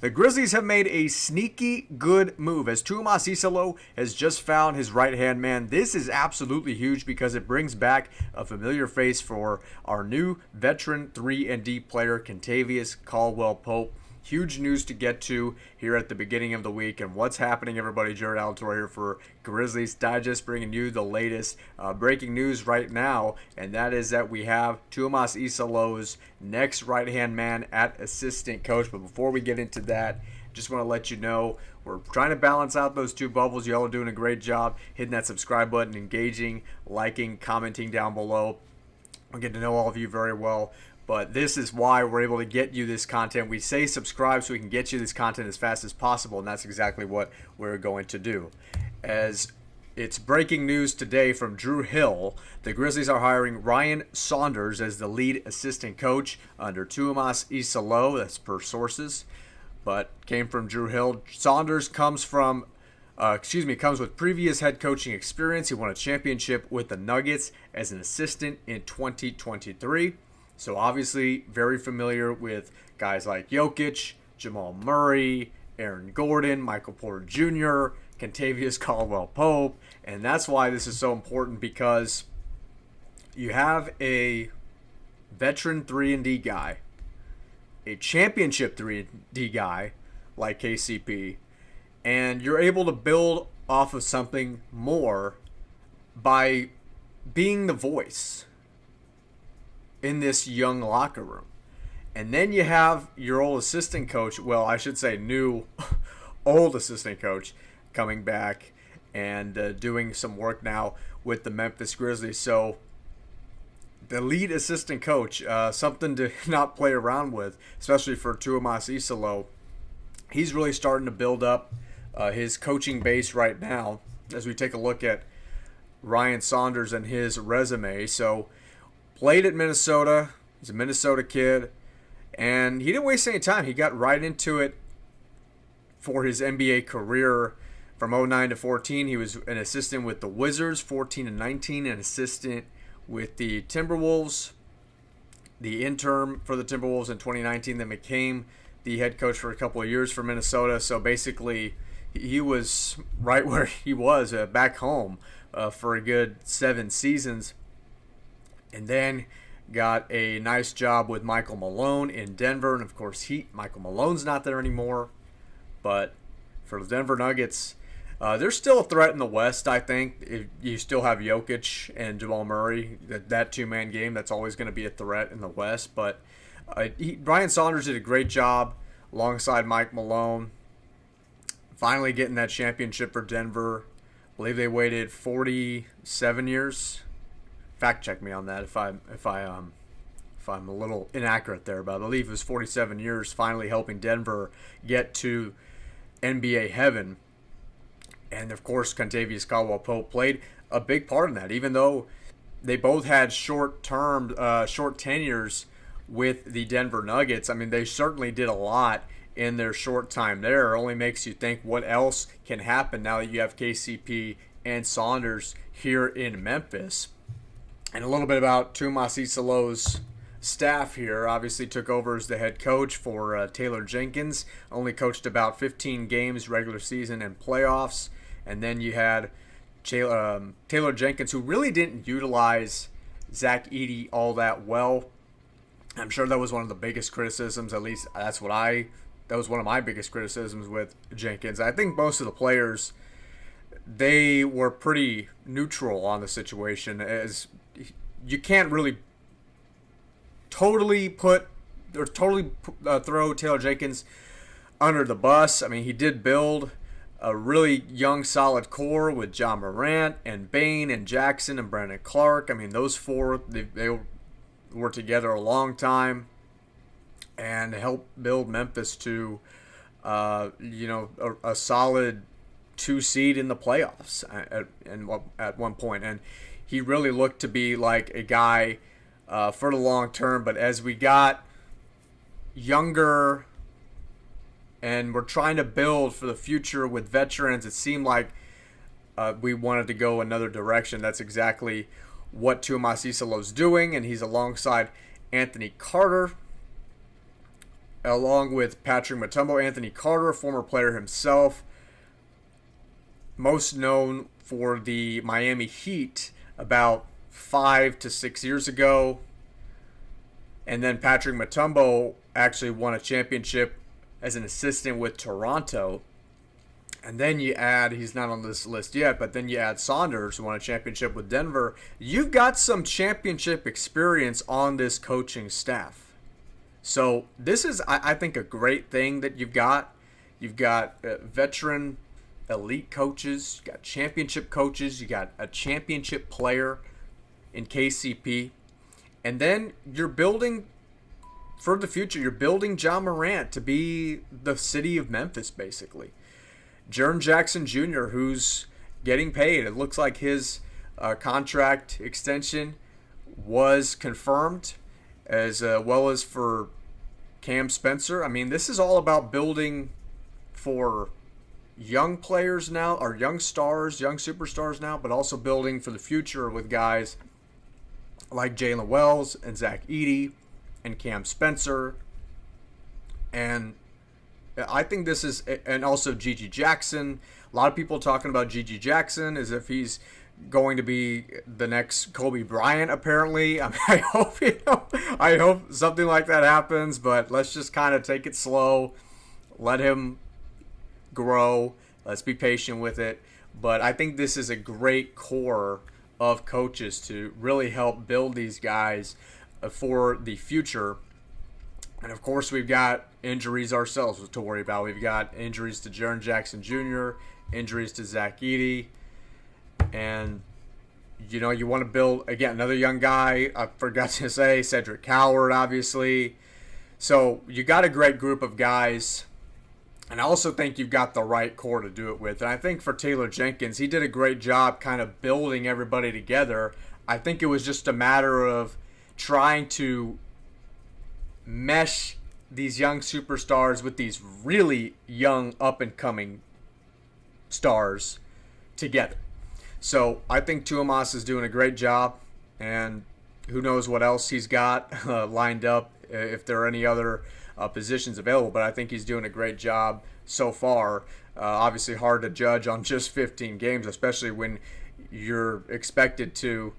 The Grizzlies have made a sneaky good move as Tuomas Iisalo has just found his right-hand man. This is absolutely huge because it brings back a familiar face for our new veteran 3-and-D player, Kentavious Caldwell-Pope. Huge news to get to here at the beginning of the week. And what's happening, everybody? Jared Alatorre here for Grizzlies Digest, bringing you the latest breaking news right now. And that is that we have Tuomas Iisalo's next right-hand man at assistant coach. But before we get into that, just want to let you know we're trying to balance out those two bubbles. Y'all are doing a great job hitting that subscribe button, engaging, liking, commenting down below. I'll get to know all of you very well. But this is why we're able to get you this content. We say subscribe so we can get you this content as fast as possible, and that's exactly what we're going to do. As it's breaking news today from Drew Hill, the Grizzlies are hiring Ryan Saunders as the lead assistant coach under Tuomas Iisalo. That's per sources, but came from Drew Hill. Saunders comes with previous head coaching experience. He won a championship with the Nuggets as an assistant in 2023. So obviously very familiar with guys like Jokic, Jamal Murray, Aaron Gordon, Michael Porter Jr., Kentavious Caldwell-Pope. And that's why this is so important, because you have a veteran 3-and-D guy, a championship 3-and-D guy like KCP, and you're able to build off of something more by being the voice in this young locker room. And then you have your old assistant coach, well, I should say new old assistant coach, coming back and doing some work now with the Memphis Grizzlies. So the lead assistant coach, something to not play around with, especially for Tuomas Iisalo. He's really starting to build up his coaching base right now as we take a look at Ryan Saunders and his resume. So played at Minnesota. He's a Minnesota kid. And he didn't waste any time. He got right into it for his NBA career. From 09 to 14, he was an assistant with the Wizards. 14 to 19, an assistant with the Timberwolves. The intern for the Timberwolves in 2019, then became the head coach for a couple of years for Minnesota. So basically, he was right where he was back home for a good 7 seasons. And then got a nice job with Michael Malone in Denver. And, of course, Michael Malone's not there anymore. But for the Denver Nuggets, they're still a threat in the West, I think. If you still have Jokic and Jamal Murray, that two-man game, that's always going to be a threat in the West. But Ryan Saunders did a great job alongside Mike Malone, finally getting that championship for Denver. I believe they waited 47 years. Fact check me on that if I'm a little inaccurate there, but I believe it was 47 years finally helping Denver get to NBA heaven. And of course, Kentavious Caldwell-Pope played a big part in that, even though they both had short tenures with the Denver Nuggets. I mean, they certainly did a lot in their short time there. It only makes you think what else can happen now that you have KCP and Saunders here in Memphis. And a little bit about Tuomas Iisalo's staff here. Obviously took over as the head coach for Taylor Jenkins. Only coached about 15 games regular season and playoffs. And then you had Taylor Jenkins, who really didn't utilize Zach Edey all that well. I'm sure that was one of the biggest criticisms. At least that was one of my biggest criticisms with Jenkins. I think most of the players, they were pretty neutral on the situation, as you can't really totally throw Taylor Jenkins under the bus. I mean, he did build a really young, solid core with Ja Morant and Bane and Jackson and Brandon Clark. I mean, those four, they were together a long time and helped build Memphis to, a solid 2 seed in the playoffs at one point. And he really looked to be like a guy for the long term. But as we got younger and we're trying to build for the future with veterans, it seemed like we wanted to go another direction. That's exactly what Tuomas Iisalo's doing, and he's alongside Anthony Carter. along with Patrick Mutombo, Anthony Carter, former player himself, most known for the Miami Heat about 5 to 6 years ago. And then Patrick Mutombo actually won a championship as an assistant with Toronto. And then you add, he's not on this list yet, but then you add Saunders, who won a championship with Denver. You've got some championship experience on this coaching staff. So this is, I think, a great thing that you've got. You've got veteran elite coaches, you got championship coaches, you got a championship player in KCP. And then you're building for the future. You're building Ja Morant to be the city of Memphis, basically. Jaren Jackson Jr., who's getting paid. It looks like his contract extension was confirmed, as well as for Cam Spencer. I mean, this is all about building for young players now, or young stars, young superstars now, but also building for the future with guys like Jalen Wells and Zach Edey and Cam Spencer. And I think this is, and also Gigi Jackson. A lot of people talking about Gigi Jackson as if he's going to be the next Kobe Bryant, apparently. I mean, I hope something like that happens, but let's just kind of take it slow. Let him grow. Let's be patient with it. But I think this is a great core of coaches to really help build these guys for the future. And of course, we've got injuries ourselves to worry about. We've got injuries to Jaren Jackson Jr., injuries to Zach Edey. And, you know, you want to build, again, another young guy. I forgot to say, Cedric Howard, obviously. So you got a great group of guys. And I also think you've got the right core to do it with. And I think for Taylor Jenkins, he did a great job kind of building everybody together. I think it was just a matter of trying to mesh these young superstars with these really young up-and-coming stars together. So I think Tuomas is doing a great job, and who knows what else he's got lined up, if there are any other positions available. But I think he's doing a great job so far. Obviously hard to judge on just 15 games, especially when you're expected to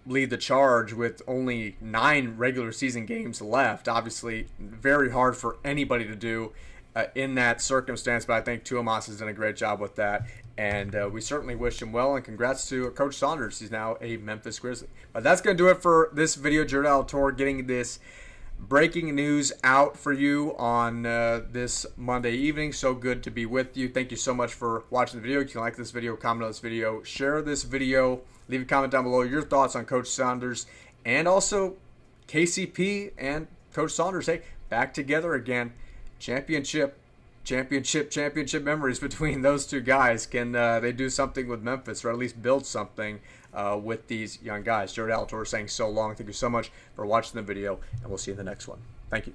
lead the charge with only 9 regular season games left. Obviously very hard for anybody to do in that circumstance, but I think Tuomas has done a great job with that, and we certainly wish him well, and congrats to Coach Saunders. He's now a Memphis Grizzly. But that's going to do it for this video. Jared Alatorre getting this breaking news out for you on this Monday evening. So good to be with you. Thank you so much for watching the video. You can like this video, comment on this video, share this video, leave a comment down below your thoughts on Coach Saunders, and also KCP and Coach Saunders. Hey, back together again. Championship memories between those two guys. Can they do something with Memphis, or at least build something with these young guys? Jared Alatorre saying so long. Thank you so much for watching the video, and we'll see you in the next one. Thank you.